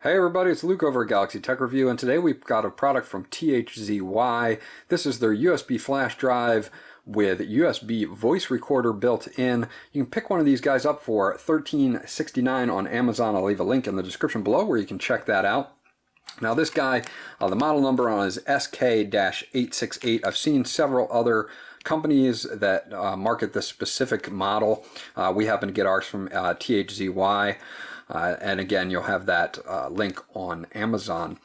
Hey everybody, it's Luke over at Galaxy Tech Review, and today we've got a product from THZY. This is their USB flash drive with USB voice recorder built in. You can pick one of these guys up for $13.69 on Amazon. I'll leave a link in the description below where you can check that out. Now this guy, the model number on is SK-868. I've seen several other companies that market this specific model. We happen to get ours from THZY. And again, you'll have that link on Amazon.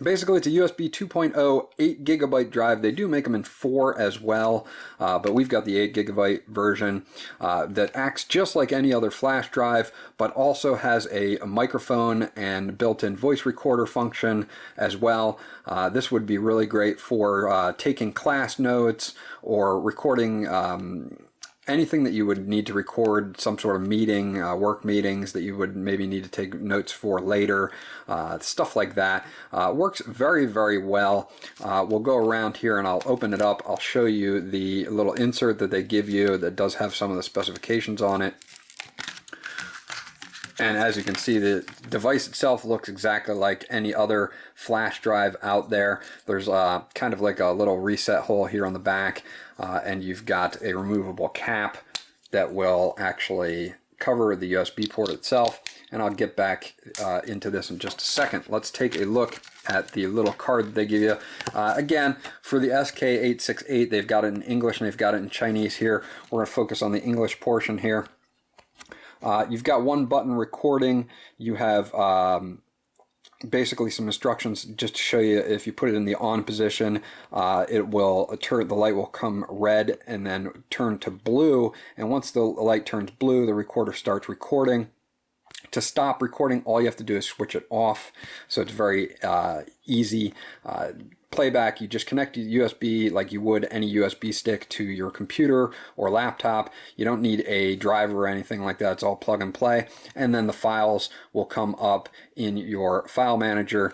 Basically, it's a USB 2.0 8GB drive. They do make them in 4 as well, but we've got the 8GB version that acts just like any other flash drive, but also has a microphone and built-in voice recorder function as well. This would be really great for taking class notes or recording anything that you would need to record, some sort of meeting, work meetings that you would maybe need to take notes for later, stuff like that. Works very, very well. We'll go around here and I'll open it up. I'll show you the little insert that they give you that does have some of the specifications on it. And as you can see, the device itself looks exactly like any other flash drive out there. There's kind of like a little reset hole here on the back, and you've got a removable cap that will actually cover the USB port itself. And I'll get back into this in just a second. Let's take a look at the little card that they give you. Again, for the SK-868, they've got it in English and they've got it in Chinese here. We're going to focus on the English portion here. You've got one button recording. You have basically some instructions just to show you if you put it in the on position, it will turn, the light will come red and then turn to blue. And once the light turns blue, the recorder starts recording. To stop recording, all you have to do is switch it off. So it's very easy. Playback, you just connect the USB like you would any USB stick to your computer or laptop. You don't need a driver or anything like that. It's all plug and play. And then the files will come up in your file manager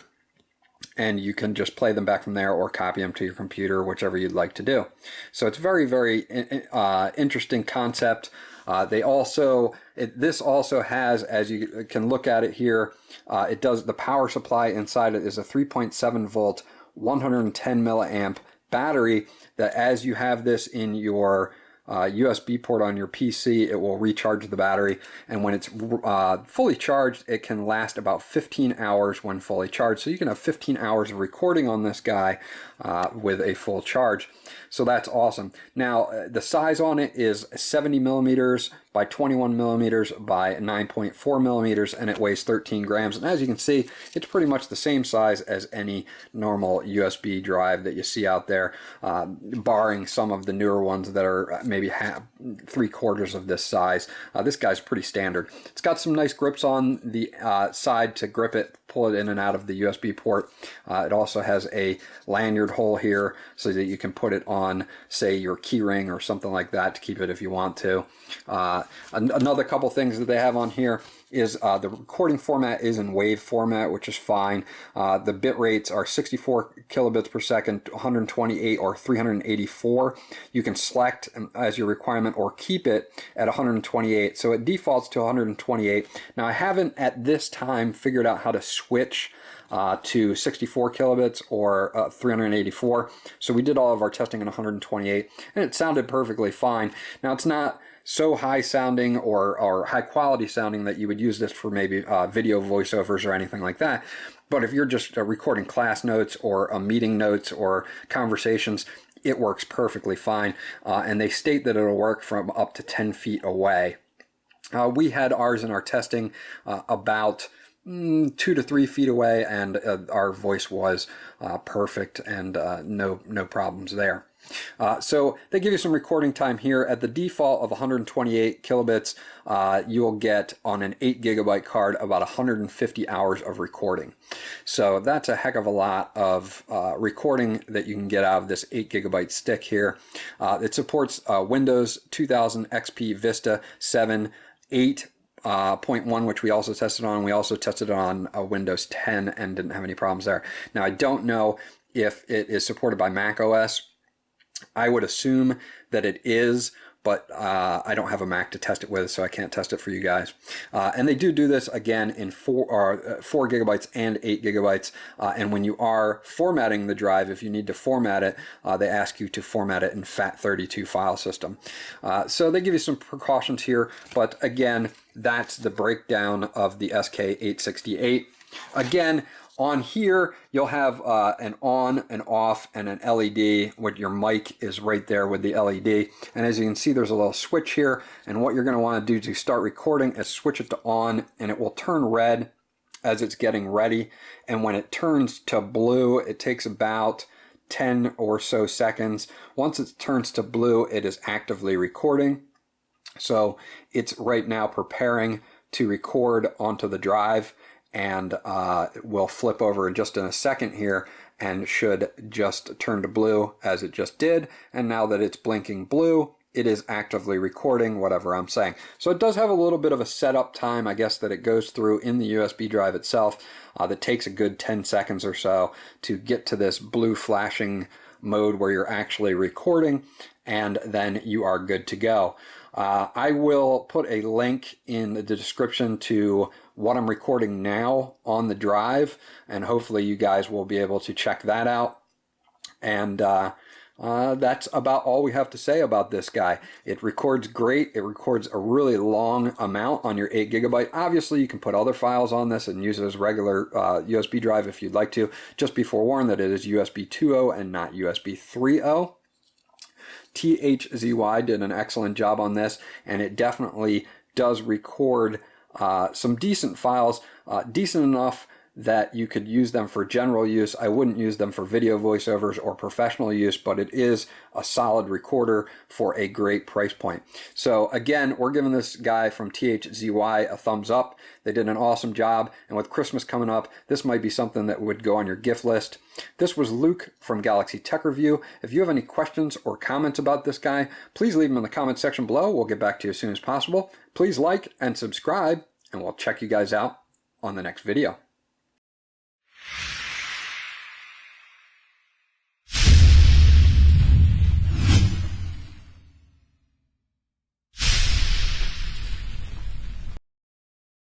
and you can just play them back from there or copy them to your computer, whichever you'd like to do. So it's very, very interesting concept. This also has, as you can look at it here, it does, the power supply inside it is a 3.7 volt 110 milliamp battery that, as you have this in your USB port on your PC, it will recharge the battery, and when it's fully charged, it can last about 15 hours when fully charged. So you can have 15 hours of recording on this guy with a full charge. So that's awesome. Now the size on it is 70 millimeters by 21 millimeters by 9.4 millimeters, and it weighs 13 grams. And as you can see, it's pretty much the same size as any normal USB drive that you see out there, barring some of the newer ones that are maybe 3/4 of this size. This guy's pretty standard. It's got some nice grips on the side to grip it, pull it in and out of the USB port. It also has a lanyard hole here so that you can put it on, say, your key ring or something like that to keep it if you want to. Another couple things that they have on here is the recording format is in WAV format, which is fine. The bit rates are 64 kilobits per second, 128 or 384. You can select as your requirement or keep it at 128. So it defaults to 128. Now I haven't at this time figured out how to switch to 64 kilobits or 384. So we did all of our testing in 128 and it sounded perfectly fine. Now it's not so high sounding or high quality sounding that you would use this for maybe video voiceovers or anything like that. But if you're just recording class notes or meeting notes or conversations, it works perfectly fine. And they state that it'll work from up to 10 feet away. We had ours in our testing about 2 to 3 feet away, and our voice was perfect and no problems there. So they give you some recording time here. At the default of 128 kilobits, you'll get on an 8GB card about 150 hours of recording. So that's a heck of a lot of recording that you can get out of this 8GB stick here. It supports Windows 2000 XP Vista 7, 8.1, which we also tested on. We also tested it on Windows 10 and didn't have any problems there. Now I don't know if it is supported by Mac OS. I would assume that it is, but I don't have a Mac to test it with, so I can't test it for you guys. And they do this again in 4 gigabytes and 8 gigabytes. And when you are formatting the drive, if you need to format it, they ask you to format it in FAT32 file system. So they give you some precautions here, but again, that's the breakdown of the SK868. Again, on here, you'll have an on, an off, and an LED, where your mic is right there with the LED. And as you can see, there's a little switch here. And what you're going to want to do to start recording is switch it to on, and it will turn red as it's getting ready. And when it turns to blue, it takes about 10 or so seconds. Once it turns to blue, it is actively recording. So it's right now preparing to record onto the drive, and we'll flip over just in a second here and should just turn to blue as it just did. And now that it's blinking blue, it is actively recording whatever I'm saying. So it does have a little bit of a setup time, I guess, that it goes through in the USB drive itself that takes a good 10 seconds or so to get to this blue flashing mode where you're actually recording, and then you are good to go. I will put a link in the description to what I'm recording now on the drive, and hopefully you guys will be able to check that out. And that's about all we have to say about this guy. It records great. It records a really long amount on your 8 gigabyte. Obviously, you can put other files on this and use it as a regular USB drive if you'd like to. Just be forewarned that it is USB 2.0 and not USB 3.0. THZY did an excellent job on this, and it definitely does record some decent files, decent enough that you could use them for general use. I wouldn't use them for video voiceovers or professional use, but it is a solid recorder for a great price point. So again, we're giving this guy from THZY a thumbs up. They did an awesome job, and with Christmas coming up, this might be something that would go on your gift list. This was Luke from Galaxy Tech Review. If you have any questions or comments about this guy, please leave them in the comment section below. We'll get back to you as soon as possible. Please like and subscribe, and we'll check you guys out on the next video.